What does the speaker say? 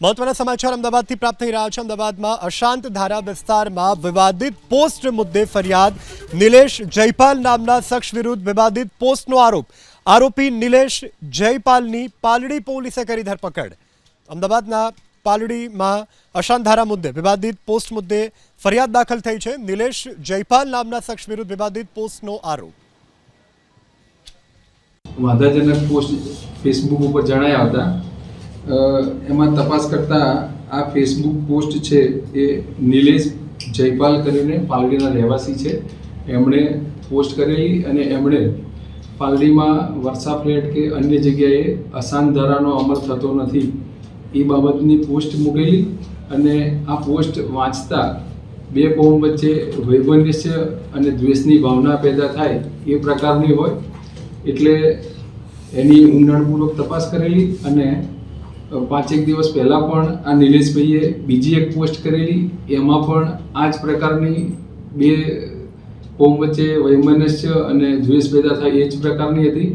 મહત્વના સમાચાર અમદાવાદથી પ્રાપ્ત થઈ રહ્યા છે। અમદાવાદમાં અશાંત ધારા વિસ્તારમાં વિવાદિત પોસ્ટ મુદ્દે ફરિયાદ। નિલેશ જયપાલ નામના શખ્સ વિરુદ્ધ વિવાદિત પોસ્ટનો આરોપ। આરોપી નિલેશ જયપાલની પાલડી પોલીસે કરી ધરપકડ। અમદાવાદના પાલડીમાં અશાંત ધારા મુદ્દે વિવાદિત પોસ્ટ મુદ્દે ફરિયાદ દાખલ થઈ છે। નિલેશ જયપાલ નામના શખ્સ વિરુદ્ધ વિવાદિત પોસ્ટનો આરોપ। વાંધાજનક પોસ્ટ ફેસબુક ઉપર જણાયા હતા। એમાં તપાસ કરતા આ ફેસબુક પોસ્ટ છે એ નિલેશ જયપાલ કરીને પાલડીના રહેવાસી છે। એમણે પોસ્ટ કરેલી અને એમણે પાલડીમાં વર્ષા ફ્લેટ કે અન્ય જગ્યાએ અશાંત ધારાનો અમલ થતો નથી એ બાબતની પોસ્ટ મૂકેલી અને આ પોસ્ટ વાંચતા બે કોમ વચ્ચે વૈમનસ્ય અને દ્વેષની ભાવના પેદા થાય એ પ્રકારની હોય એટલે એની ઊંડાણપૂર્વક તપાસ કરેલી અને 5 દિવસ પહેલાં પણ આ નિલેશભાઈએ બીજી એક પોસ્ટ કરેલી એમાં પણ આ જ પ્રકારની બે કોમ વચ્ચે વૈમનસ્ય અને દ્વેષ પેદા થાય એ જ પ્રકારની હતી।